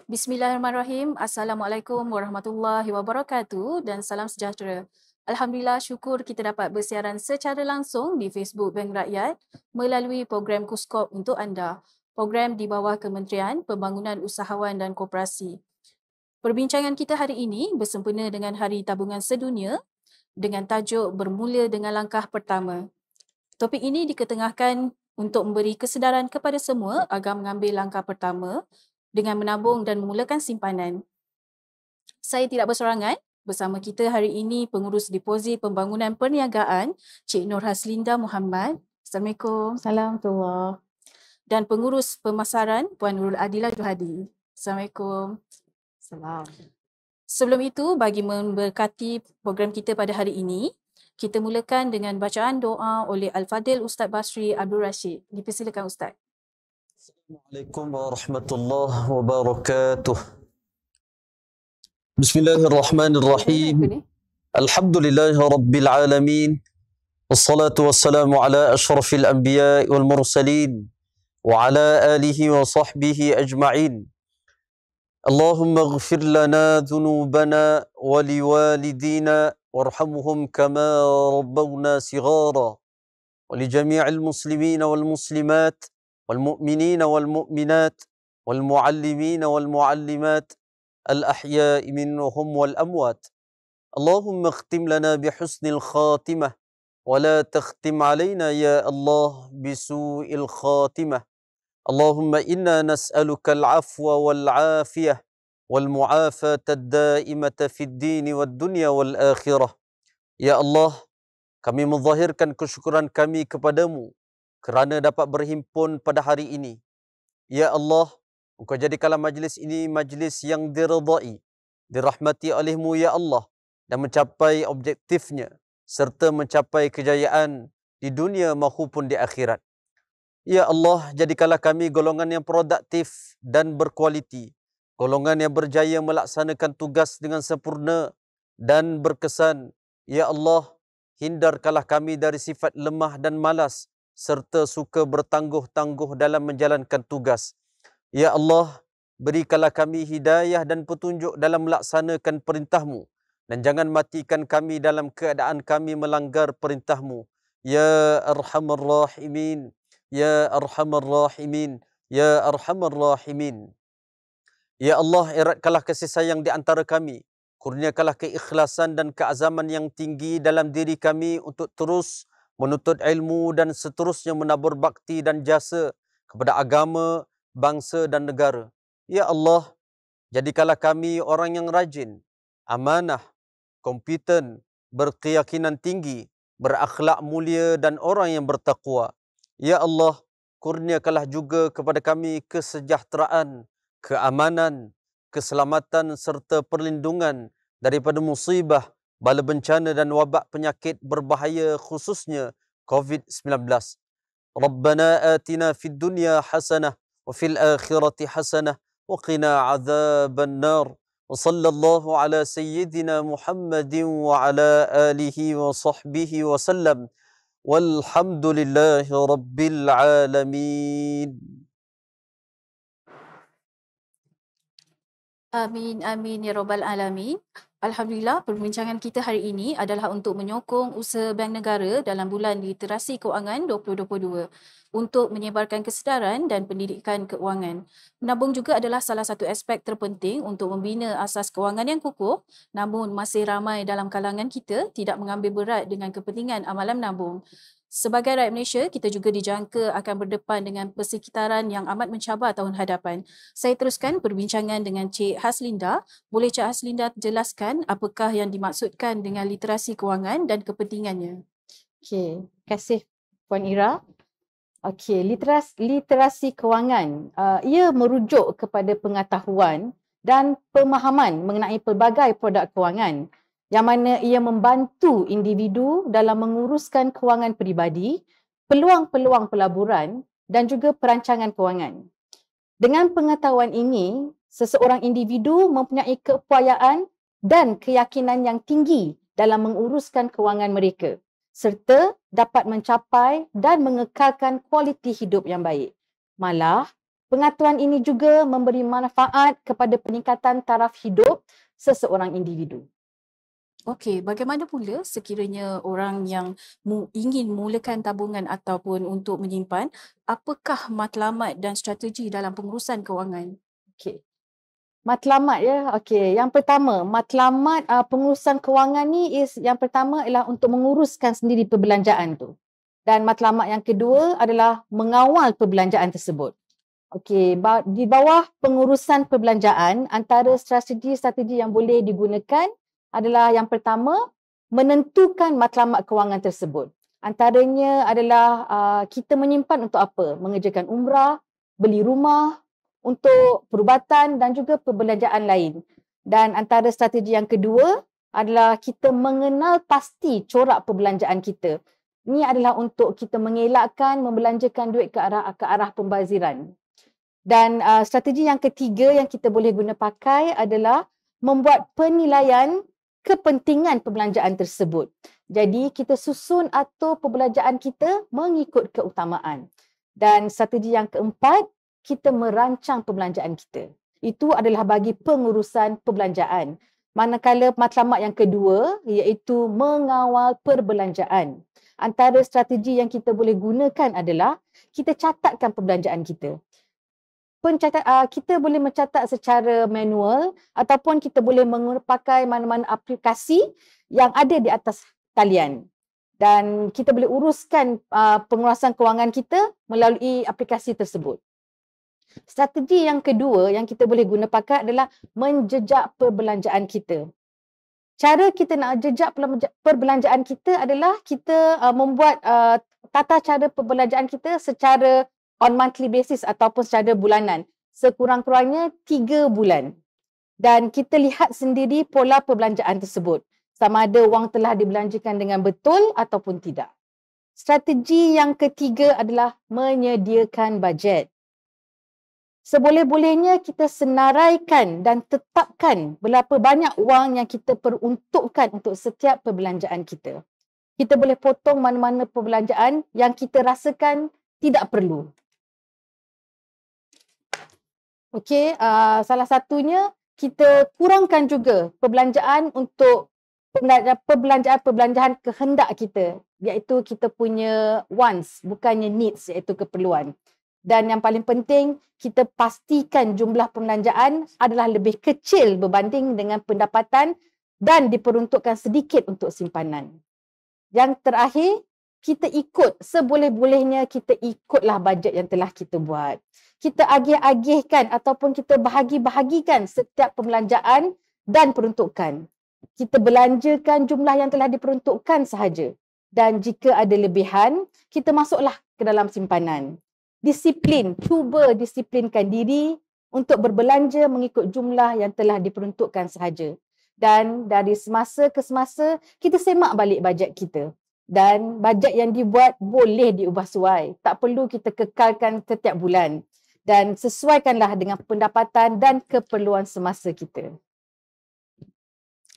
Bismillahirrahmanirrahim. Assalamualaikum warahmatullahi wabarakatuh dan salam sejahtera. Alhamdulillah, syukur kita dapat bersiaran secara langsung di Facebook Bank Rakyat melalui program Kuskop untuk anda. Program di bawah Kementerian Pembangunan Usahawan dan Koperasi. Perbincangan kita hari ini bersempena dengan Hari Tabungan Sedunia dengan tajuk Bermula dengan Langkah Pertama. Topik ini diketengahkan untuk memberi kesedaran kepada semua agar mengambil langkah pertama dengan menabung dan memulakan simpanan. Saya tidak bersorangan. Bersama kita hari ini Pengurus Deposit Pembangunan Perniagaan Cik Nur Haslinda Muhammad. Assalamualaikum. Assalamualaikum. Dan Pengurus Pemasaran Puan Nurul Adilah Johadi. Assalamualaikum. Salam. Sebelum itu, bagi memberkati program kita pada hari ini, kita mulakan dengan bacaan doa oleh Al-Fadil Ustaz Basri Abdul Rashid. Dipersilakan Ustaz. Assalamualaikum warahmatullahi wabarakatuh. Bismillahirrahmanirrahim. Alhamdulillahi rabbil alamin. Wassalatu wassalamu ala ashrafil anbiya wal mursalin wa ala alihi wa sahbihi ajma'in. Allahumma ighfir lana dhunubana wa liwalidina warhamhum kama rabbawna sighara wa li jami'il muslimina wal muslimat والمؤمنين والمؤمنات والمعلمين والمعلمات الأحياء منهم والأموات. اللهم اختم لنا بحسن الخاتمة ولا تختم علينا يا الله بسوء الخاتمة. اللهم إنا نسألك العفو والعافية والمعافاة الدائمة في الدين والدنيا والآخرة. Ya Allah, kami menzahirkan kesyukuran kami kepadamu kerana dapat berhimpun pada hari ini. Ya Allah, Engkau jadikanlah majlis ini majlis yang diridai, dirahmati oleh-Mu ya Allah, dan mencapai objektifnya serta mencapai kejayaan di dunia maupun di akhirat. Ya Allah, jadikanlah kami golongan yang produktif dan berkualiti, golongan yang berjaya melaksanakan tugas dengan sempurna dan berkesan. Ya Allah, hindarkanlah kami dari sifat lemah dan malas serta suka bertangguh-tangguh dalam menjalankan tugas. Ya Allah, berikanlah kami hidayah dan petunjuk dalam melaksanakan perintah-Mu dan jangan matikan kami dalam keadaan kami melanggar perintah-Mu. Ya Arhamar Rahimin, Ya Arhamar Rahimin, Ya Arhamar Rahimin. Ya Allah, eratkanlah kasih sayang di antara kami. Kurniakanlah keikhlasan dan keazaman yang tinggi dalam diri kami untuk terus menuntut ilmu dan seterusnya menabur bakti dan jasa kepada agama, bangsa dan negara. Ya Allah, jadikanlah kami orang yang rajin, amanah, kompeten, berkeyakinan tinggi, berakhlak mulia dan orang yang bertakwa. Ya Allah, kurniakanlah juga kepada kami kesejahteraan, keamanan, keselamatan serta perlindungan daripada musibah, bala bencana dan wabak penyakit berbahaya khususnya COVID-19. Rabbana atina fid dunya hasanah wa fil akhirati hasanah wa qina adzaban nar. Wa sallallahu ala sayyidina Muhammadin wa ala alihi wa sahbihi wa sallam. Walhamdulillahi rabbil alamin. Amin, amin ya Rabbal Alamin. Alhamdulillah, perbincangan kita hari ini adalah untuk menyokong usaha Bank Negara dalam bulan literasi kewangan 2022 untuk menyebarkan kesedaran dan pendidikan keuangan. Menabung juga adalah salah satu aspek terpenting untuk membina asas kewangan yang kukuh, namun masih ramai dalam kalangan kita tidak mengambil berat dengan kepentingan amalan menabung. Sebagai rakyat Malaysia, kita juga dijangka akan berdepan dengan persekitaran yang amat mencabar tahun hadapan. Saya teruskan perbincangan dengan Cik Haslinda. Boleh Cik Haslinda jelaskan apakah yang dimaksudkan dengan literasi kewangan dan kepentingannya? Okey, terima kasih Puan Ira. Okey, literasi kewangan ia merujuk kepada pengetahuan dan pemahaman mengenai pelbagai produk kewangan yang mana ia membantu individu dalam menguruskan kewangan peribadi, peluang-peluang pelaburan dan juga perancangan kewangan. Dengan pengetahuan ini, seseorang individu mempunyai keupayaan dan keyakinan yang tinggi dalam menguruskan kewangan mereka serta dapat mencapai dan mengekalkan kualiti hidup yang baik. Malah, Pengaturan ini juga memberi manfaat kepada peningkatan taraf hidup seseorang individu. Okey, bagaimana pula sekiranya orang yang ingin memulakan tabungan ataupun untuk menyimpan, apakah matlamat dan strategi dalam pengurusan kewangan? Okey. Matlamat ya. Okey, yang pertama, matlamat pengurusan kewangan ni yang pertama ialah untuk menguruskan sendiri perbelanjaan tu. Dan matlamat yang kedua adalah mengawal perbelanjaan tersebut. Okey, di bawah pengurusan perbelanjaan, antara strategi-strategi yang boleh digunakan adalah yang pertama, menentukan matlamat kewangan tersebut. Antaranya adalah kita menyimpan untuk apa? Mengerjakan umrah, beli rumah, untuk perubatan dan juga perbelanjaan lain. Dan antara strategi yang kedua adalah kita mengenal pasti corak perbelanjaan kita. Ini adalah untuk kita mengelakkan membelanjakan duit ke arah pembaziran. Dan strategi yang ketiga yang kita boleh guna pakai adalah membuat penilaian kepentingan perbelanjaan tersebut. Jadi kita susun atur perbelanjaan kita mengikut keutamaan. Dan strategi yang keempat, kita merancang perbelanjaan kita. Itu adalah bagi pengurusan perbelanjaan. Manakala matlamat yang kedua iaitu mengawal perbelanjaan. Antara strategi yang kita boleh gunakan adalah kita catatkan perbelanjaan kita. Kita boleh mencatat secara manual ataupun kita boleh pakai mana-mana aplikasi yang ada di atas talian. Dan kita boleh uruskan pengurusan kewangan kita melalui aplikasi tersebut. Strategi yang kedua yang kita boleh guna pakai adalah menjejak perbelanjaan kita. Cara kita nak jejak perbelanjaan kita adalah kita membuat tata cara perbelanjaan kita secara on monthly basis ataupun secara bulanan. Sekurang-kurangnya 3 bulan. Dan kita lihat sendiri pola perbelanjaan tersebut. Sama ada wang telah dibelanjakan dengan betul ataupun tidak. Strategi yang ketiga adalah menyediakan bajet. Seboleh-bolehnya kita senaraikan dan tetapkan berapa banyak wang yang kita peruntukkan untuk setiap perbelanjaan kita. Kita boleh potong mana-mana perbelanjaan yang kita rasakan tidak perlu. Okey, salah satunya kita kurangkan juga perbelanjaan untuk perbelanjaan kehendak kita, iaitu kita punya wants, bukannya needs, iaitu keperluan. Dan yang paling penting, kita pastikan jumlah perbelanjaan adalah lebih kecil berbanding dengan pendapatan dan diperuntukkan sedikit untuk simpanan. Yang terakhir, kita ikut, seboleh-bolehnya kita ikutlah bajet yang telah kita buat. Kita agih-agihkan ataupun kita bahagi-bahagikan setiap perbelanjaan dan peruntukan. Kita belanjakan jumlah yang telah diperuntukkan sahaja. Dan jika ada lebihan, kita masuklah ke dalam simpanan. Disiplin, cuba disiplinkan diri untuk berbelanja mengikut jumlah yang telah diperuntukkan sahaja. Dan dari semasa ke semasa, kita semak balik bajet kita. Dan bajet yang dibuat boleh diubah suai. Tak perlu kita kekalkan setiap bulan. Dan sesuaikanlah dengan pendapatan dan keperluan semasa kita.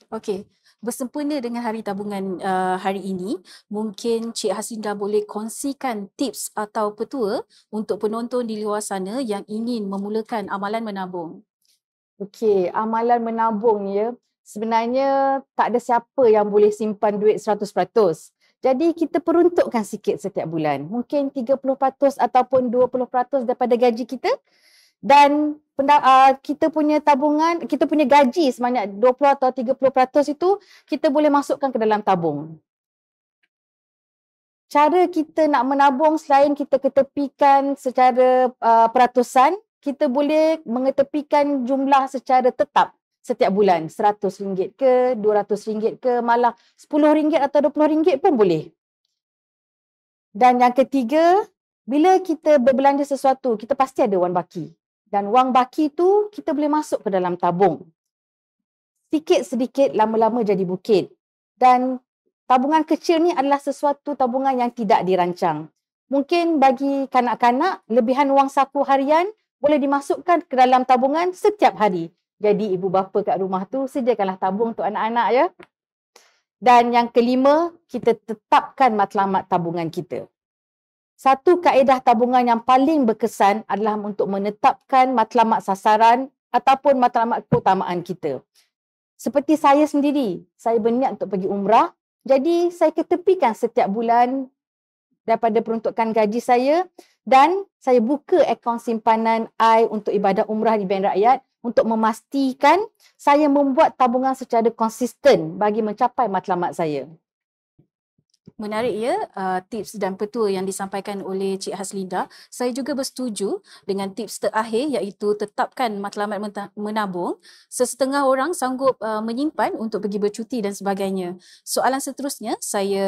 Okey, bersempena dengan Hari Tabungan hari ini, mungkin Cik Haslinda boleh kongsikan tips atau petua untuk penonton di luar sana yang ingin memulakan amalan menabung. Okey, amalan menabung ya. Sebenarnya tak ada siapa yang boleh simpan duit 100%. Jadi kita peruntukkan sikit setiap bulan. Mungkin 30% ataupun 20% daripada gaji kita. Dan kita punya tabungan, kita punya gaji sebanyak 20 atau 30% itu kita boleh masukkan ke dalam tabung. Cara kita nak menabung selain kita ketepikan secara peratusan, kita boleh mengetepikan jumlah secara tetap setiap bulan. RM100 ke, RM200 ke, malah RM10 atau RM20 pun boleh. Dan yang ketiga, bila kita berbelanja sesuatu, kita pasti ada wang baki. Dan wang baki tu kita boleh masuk ke dalam tabung. Sikit-sedikit lama-lama jadi bukit. Dan tabungan kecil ni adalah sesuatu tabungan yang tidak dirancang. Mungkin bagi kanak-kanak, lebihan wang saku harian boleh dimasukkan ke dalam tabungan setiap hari. Jadi ibu bapa kat rumah tu sediakanlah tabung untuk anak-anak ya. Dan yang kelima, kita tetapkan matlamat tabungan kita. Satu kaedah tabungan yang paling berkesan adalah untuk menetapkan matlamat sasaran ataupun matlamat keutamaan kita. Seperti saya sendiri, saya berniat untuk pergi umrah, jadi saya ketepikan setiap bulan daripada peruntukan gaji saya dan saya buka akaun simpanan I untuk ibadah umrah di Bank Rakyat untuk memastikan saya membuat tabungan secara konsisten bagi mencapai matlamat saya. Menarik ya tips dan petua yang disampaikan oleh Cik Haslinda. Saya juga bersetuju dengan tips terakhir iaitu tetapkan matlamat menabung. Sesetengah orang sanggup menyimpan untuk pergi bercuti dan sebagainya. Soalan seterusnya saya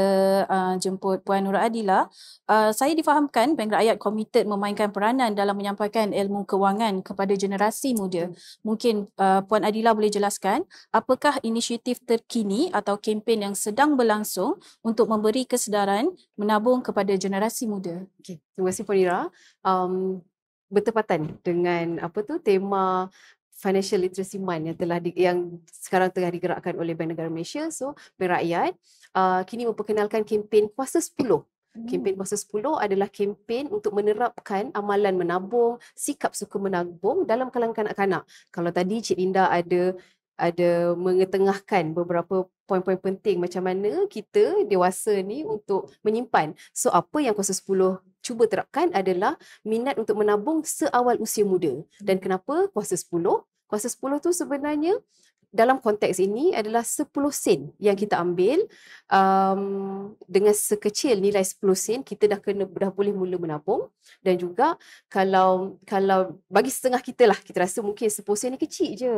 jemput Puan Nur Adila. Saya difahamkan Bank Rakyat komited memainkan peranan dalam menyampaikan ilmu kewangan kepada generasi muda. Mungkin Puan Adila boleh jelaskan apakah inisiatif terkini atau kempen yang sedang berlangsung untuk memberi kesedaran menabung kepada generasi muda. Okay. Terima kasih Puan Ira. Bertepatan dengan tema Financial Literacy Month yang sekarang tengah digerakkan oleh Bank Negara Malaysia. So Bank Rakyat kini memperkenalkan kempen Kuasa 10. Kempen Kuasa 10 adalah kempen untuk menerapkan amalan menabung, sikap suka menabung dalam kalangan kanak-kanak. Kalau tadi Cik Linda ada mengetengahkan beberapa poin-poin penting macam mana kita dewasa ni untuk menyimpan. So apa yang Kuasa 10 cuba terapkan adalah minat untuk menabung seawal usia muda. Dan kenapa Kuasa 10? Kuasa 10 tu sebenarnya dalam konteks ini adalah 10 sen yang kita ambil. Dengan sekecil nilai 10 sen kita dah boleh mula menabung. Dan juga kalau bagi setengah kita lah, kita rasa mungkin 10 sen ni kecil je,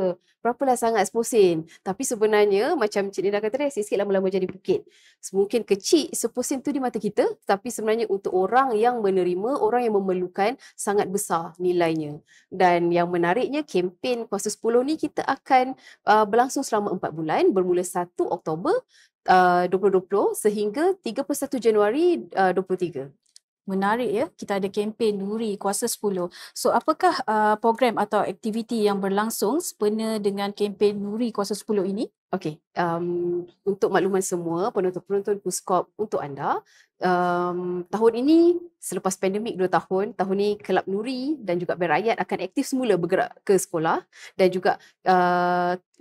berapalah sangat 10 sen. Tapi sebenarnya macam Cik Linda kata tadi, sikit lama-lama jadi bukit. Mungkin kecil 10 sen tu di mata kita, tapi sebenarnya untuk orang yang menerima, orang yang memerlukan, sangat besar nilainya. Dan yang menariknya kempen Kuasa 10 ni kita akan berlangsung selama 4 bulan, bermula 1 Oktober 2020 sehingga 31 Januari 2023. Menarik ya, kita ada kempen Nuri Kuasa 10. So apakah program atau aktiviti yang berlangsung sempena dengan kempen Nuri Kuasa 10 ini? Okey, untuk makluman semua penonton-penonton Kuskop, untuk anda, tahun ini selepas pandemik 2 tahun, tahun ini Kelab Nuri dan juga Bank Rakyat akan aktif semula bergerak ke sekolah dan juga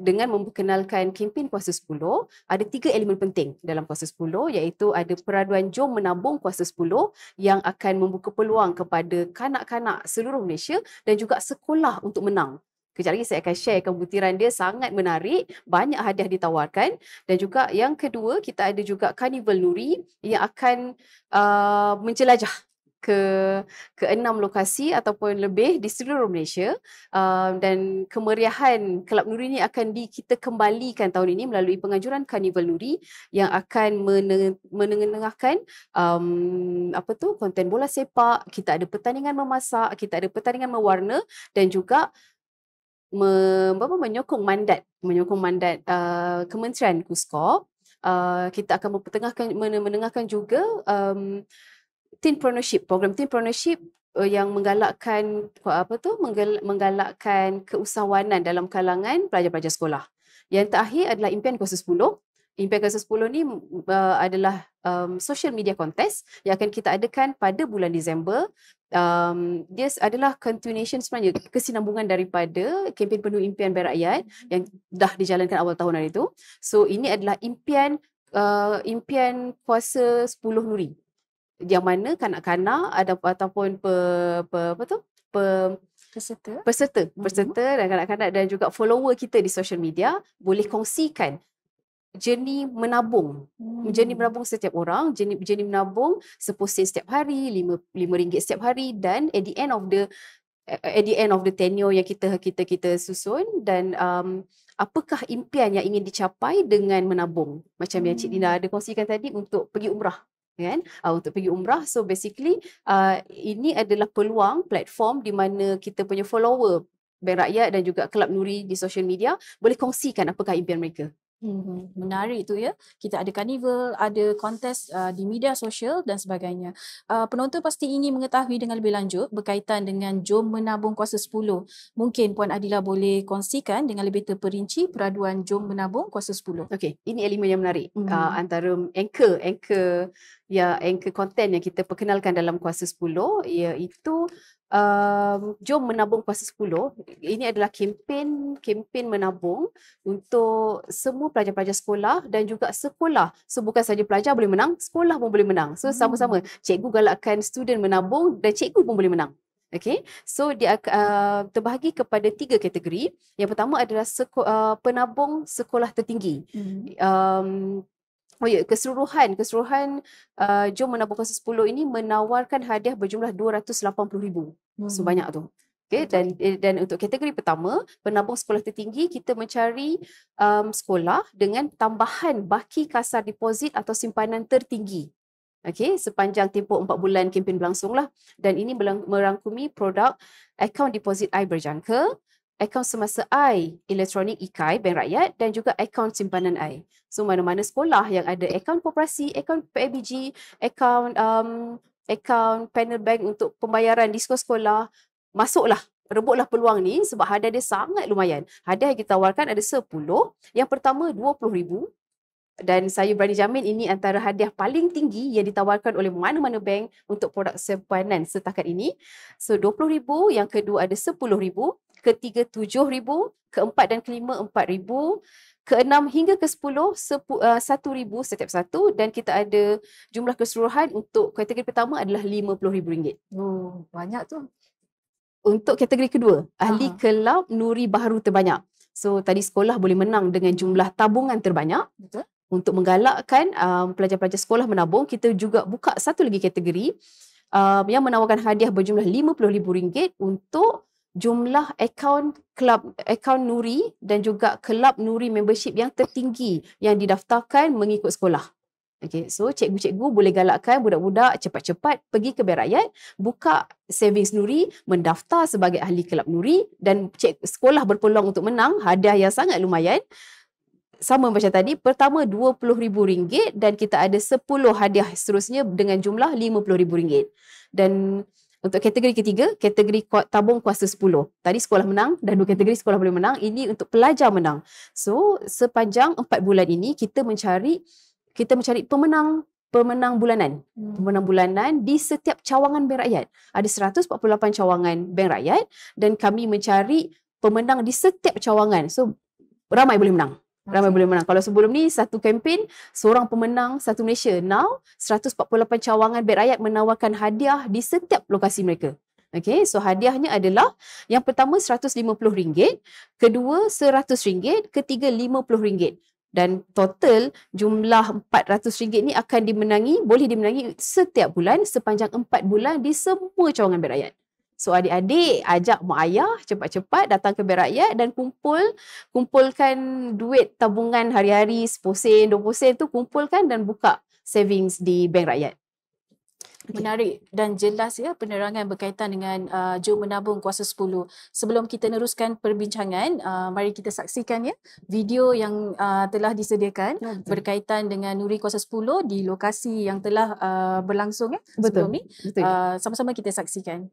dengan memperkenalkan kempen Kuasa 10, ada 3 elemen penting dalam Kuasa 10 iaitu ada peraduan Jom Menabung Kuasa 10 yang akan membuka peluang kepada kanak-kanak seluruh Malaysia dan juga sekolah untuk menang. Kejap lagi saya akan sharekan butiran dia, sangat menarik, banyak hadiah ditawarkan. Dan juga yang kedua, kita ada juga Karnival Nuri yang akan menjelajah ke 6 lokasi ataupun lebih di seluruh Malaysia. Dan kemeriahan Kelab Nuri ini akan kita kembalikan tahun ini melalui penganjuran Karnival Nuri yang akan menengahkan konten bola sepak, kita ada pertandingan memasak, kita ada pertandingan mewarna dan juga menyokong mandat Kementerian Kuskop. Kita akan menengahkan juga teenpreneurship, program teenpreneurship yang menggalakkan menggalakkan keusahawanan dalam kalangan pelajar-pelajar sekolah. Yang terakhir adalah impian Kuasa 10. Impian Kuasa 10 ni adalah social media contest yang akan kita adakan pada bulan Disember. Dia adalah continuation sebenarnya, kesinambungan daripada kempen Penuh Impian Bank Rakyat yang dah dijalankan awal tahun hari itu. So ini adalah impian Kuasa 10 Nuri, yang mana kanak-kanak ataupun peserta dan kanak-kanak dan juga follower kita di social media boleh kongsikan journey menabung. Journey menabung setiap orang, journey menabung 10 sen setiap hari, RM5 setiap hari, dan at the end of the tenure yang kita susun. Dan apakah impian yang ingin dicapai dengan menabung, macam yang Cik Dina ada kongsikan tadi untuk pergi umrah, kan? Untuk pergi umrah. So basically ini adalah peluang, platform di mana kita punya follower Bank Rakyat dan juga Kelab Nuri di social media boleh kongsikan apakah impian mereka. Menarik tu ya. Kita ada karnival, ada kontes di media sosial dan sebagainya. Penonton pasti ingin mengetahui dengan lebih lanjut berkaitan dengan Jom Menabung Kuasa 10. Mungkin Puan Adila boleh kongsikan dengan lebih terperinci peraduan Jom Menabung Kuasa 10. Okey, ini elemen yang menarik. Antara anchor konten yang kita perkenalkan dalam Kuasa 10 iaitu Jom Menabung Kuasa 10. Ini adalah kempen menabung untuk semua pelajar-pelajar sekolah dan juga sekolah. So bukan saja pelajar boleh menang, sekolah pun boleh menang. So sama-sama cikgu galakkan student menabung dan cikgu pun boleh menang. Okay, so dia terbahagi kepada 3 kategori. Yang pertama adalah penabung sekolah tertinggi. Keseluruhan Jom Menabung Kuasa 10 ini menawarkan hadiah berjumlah 280,000. So banyak tu. Okay, dan untuk kategori pertama, penabung sekolah tertinggi, kita mencari sekolah dengan tambahan baki kasar deposit atau simpanan tertinggi. Okay, sepanjang tempoh 4 bulan kempen berlangsung lah. Dan ini merangkumi produk akaun deposit I berjangka, akaun semasa I elektronik IKAI Bank Rakyat dan juga akaun simpanan I. So mana-mana sekolah yang ada akaun koperasi, akaun PABG, akaun panel bank untuk pembayaran diskon sekolah, masuklah, rebutlah peluang ni sebab hadiah dia sangat lumayan. Hadiah yang kita tawarkan ada 10. Yang pertama 20,000 dan saya berani jamin ini antara hadiah paling tinggi yang ditawarkan oleh mana-mana bank untuk produk simpanan setakat ini. So 20,000, yang kedua ada 10,000, ketiga 7,000, keempat dan kelima 4,000, keenam hingga ke-10 1,000 setiap satu, dan kita ada jumlah keseluruhan untuk kategori pertama adalah RM50,000. Oh, banyak tu. Untuk kategori kedua, ahli kelab Nuri Baharu terbanyak. So tadi sekolah boleh menang dengan jumlah tabungan terbanyak. Betul. Untuk menggalakkan pelajar-pelajar sekolah menabung, kita juga buka satu lagi kategori yang menawarkan hadiah berjumlah RM50,000 untuk jumlah akaun Nuri dan juga kelab Nuri membership yang tertinggi yang didaftarkan mengikut sekolah. Okay, so cikgu-cikgu boleh galakkan budak-budak cepat-cepat pergi ke Bank Rakyat, buka savings Nuri, mendaftar sebagai ahli kelab Nuri, dan sekolah berpeluang untuk menang hadiah yang sangat lumayan. Sama macam tadi, pertama RM20,000 dan kita ada 10 hadiah seterusnya dengan jumlah RM50,000. Dan untuk kategori ketiga, kategori tabung kuasa 10. Tadi sekolah menang dan 2 kategori sekolah boleh menang. Ini untuk pelajar menang. So, sepanjang 4 bulan ini kita mencari pemenang bulanan. Pemenang bulanan di setiap cawangan Bank Rakyat. Ada 148 cawangan Bank Rakyat dan kami mencari pemenang di setiap cawangan. So, ramai boleh menang. Kalau sebelum ni satu kempen, seorang pemenang satu Malaysia. Now 148 cawangan Bank Rakyat menawarkan hadiah di setiap lokasi mereka. Okay, so hadiahnya adalah yang pertama RM150, kedua RM100, ketiga RM50. Dan total jumlah RM400 ni akan boleh dimenangi setiap bulan sepanjang 4 bulan di semua cawangan Bank Rakyat. So adik-adik ajak mak ayah cepat-cepat datang ke Bank Rakyat dan kumpulkan duit tabungan hari-hari 10 sen, 20 sen tu, kumpulkan dan buka savings di Bank Rakyat. Menarik dan jelas ya penerangan berkaitan dengan Jom Menabung Kuasa 10. Sebelum kita neruskan perbincangan, mari kita saksikan ya video yang telah disediakan berkaitan dengan Nuri Kuasa 10 di lokasi yang telah berlangsung ya sebelum ni. Sama-sama kita saksikan.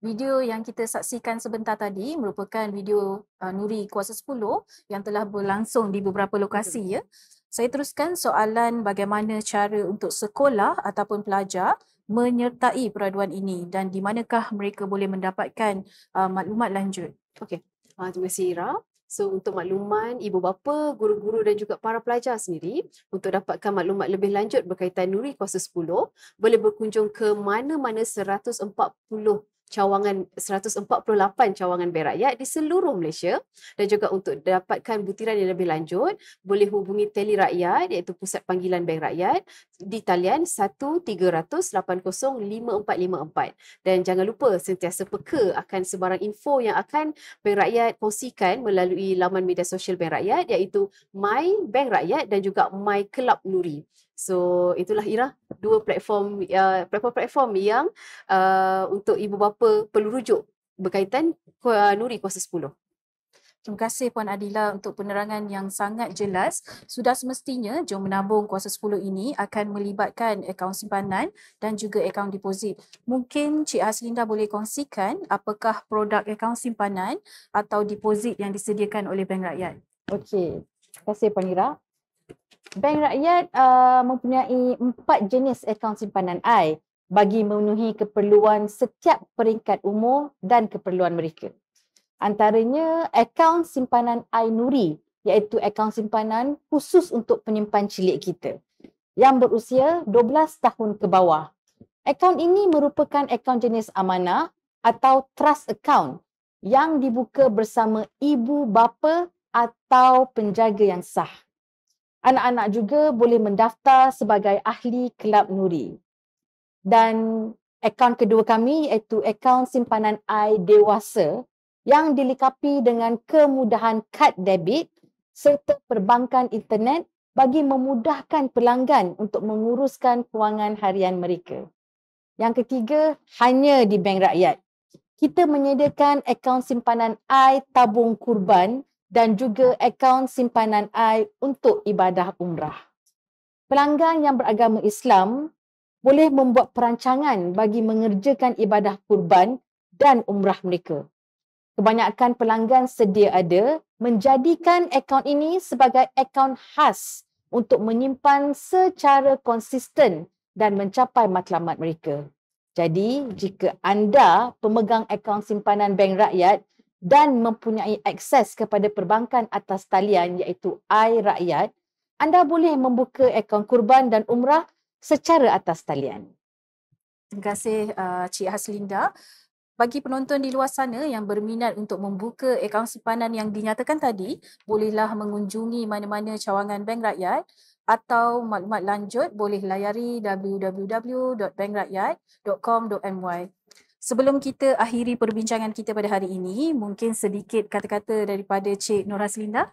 Video yang kita saksikan sebentar tadi merupakan video Nuri Kuasa 10 yang telah berlangsung di beberapa lokasi ya. Saya teruskan soalan bagaimana cara untuk sekolah ataupun pelajar menyertai peraduan ini dan di manakah mereka boleh mendapatkan maklumat lanjut. Okey. Terima kasih Ira. So untuk makluman ibu bapa, guru-guru dan juga para pelajar sendiri untuk dapatkan maklumat lebih lanjut berkaitan Nuri Kuasa 10 boleh berkunjung ke mana-mana 148 cawangan Bank Rakyat di seluruh Malaysia dan juga untuk dapatkan butiran yang lebih lanjut boleh hubungi Teli Rakyat iaitu Pusat Panggilan Bank Rakyat di talian 13805454 dan jangan lupa sentiasa peka akan sebarang info yang akan Bank Rakyat kongsikan melalui laman media sosial Bank Rakyat iaitu My Bank Rakyat dan juga My Kelab Nuri. So itulah Ira, dua platform yang untuk ibu bapa perlu rujuk berkaitan Nuri Kuasa 10. Terima kasih Puan Adila untuk penerangan yang sangat jelas. Sudah semestinya Jom Menabung Kuasa 10 ini akan melibatkan akaun simpanan dan juga akaun deposit. Mungkin Cik Haslinda boleh kongsikan apakah produk akaun simpanan atau deposit yang disediakan oleh Bank Rakyat. Okey, terima kasih Puan Ira. Bank Rakyat mempunyai 4 jenis akaun simpanan I bagi memenuhi keperluan setiap peringkat umur dan keperluan mereka. Antaranya akaun simpanan I Nuri iaitu akaun simpanan khusus untuk penyimpan cilik kita yang berusia 12 tahun ke bawah. Akaun ini merupakan akaun jenis amanah atau trust account yang dibuka bersama ibu bapa atau penjaga yang sah. Anak-anak juga boleh mendaftar sebagai ahli Kelab Nuri. Dan akaun kedua kami iaitu akaun simpanan I Dewasa yang dilengkapi dengan kemudahan kad debit serta perbankan internet bagi memudahkan pelanggan untuk menguruskan kewangan harian mereka. Yang ketiga, hanya di Bank Rakyat. Kita menyediakan akaun simpanan I Tabung Kurban dan juga akaun simpanan I untuk ibadah umrah. Pelanggan yang beragama Islam boleh membuat perancangan bagi mengerjakan ibadah kurban dan umrah mereka. Kebanyakan pelanggan sedia ada menjadikan akaun ini sebagai akaun khas untuk menyimpan secara konsisten dan mencapai matlamat mereka. Jadi, jika anda pemegang akaun simpanan Bank Rakyat dan mempunyai akses kepada perbankan atas talian iaitu iRakyat, anda boleh membuka akaun kurban dan umrah secara atas talian. Terima kasih Cik Haslinda. Bagi penonton di luar sana yang berminat untuk membuka akaun simpanan yang dinyatakan tadi, bolehlah mengunjungi mana-mana cawangan Bank Rakyat atau maklumat lanjut boleh layari www.bankrakyat.com.my. Sebelum kita akhiri perbincangan kita pada hari ini, mungkin sedikit kata-kata daripada Cik Nur Haslinda.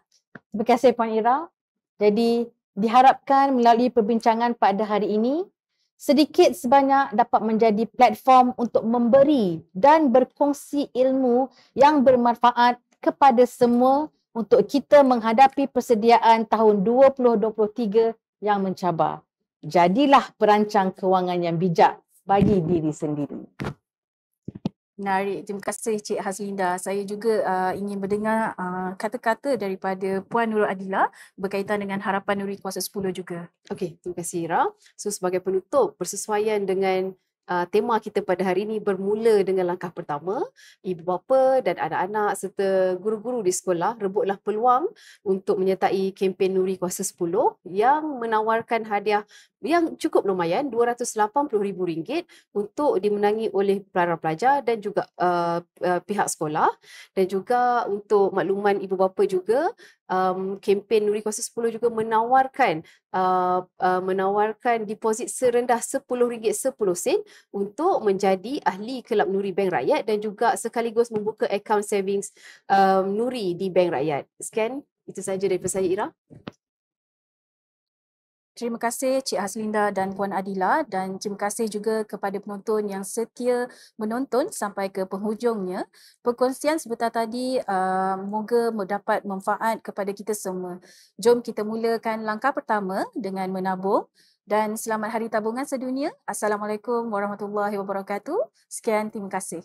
Terima kasih Puan Ira. Jadi diharapkan melalui perbincangan pada hari ini, sedikit sebanyak dapat menjadi platform untuk memberi dan berkongsi ilmu yang bermanfaat kepada semua untuk kita menghadapi persediaan tahun 2023 yang mencabar. Jadilah perancang kewangan yang bijak bagi diri sendiri. Menarik. Terima kasih Cik Haslinda. Saya juga ingin mendengar kata-kata daripada Puan Nurul Adila berkaitan dengan harapan Nuri Kuasa 10 juga. Okey, terima kasih Ira. So sebagai penutup, bersesuaian dengan tema kita pada hari ini bermula dengan langkah pertama, ibu bapa dan anak-anak serta guru-guru di sekolah rebutlah peluang untuk menyertai kempen Nuri Kuasa 10 yang menawarkan hadiah yang cukup lumayan RM280,000 untuk dimenangi oleh para pelajar dan juga pihak sekolah. Dan juga untuk makluman ibu bapa juga, kempen Nuri Kuasa 10 juga menawarkan deposit serendah RM10.10 untuk menjadi ahli Kelab Nuri Bank Rakyat dan juga sekaligus membuka akaun savings Nuri di Bank Rakyat. Sekian, itu sahaja daripada saya Ira. Terima kasih Cik Haslinda dan Puan Adila dan terima kasih juga kepada penonton yang setia menonton sampai ke penghujungnya. Perkongsian sebentar tadi moga mendapat manfaat kepada kita semua. Jom kita mulakan langkah pertama dengan menabung dan selamat Hari Tabungan Sedunia. Assalamualaikum warahmatullahi wabarakatuh. Sekian, terima kasih.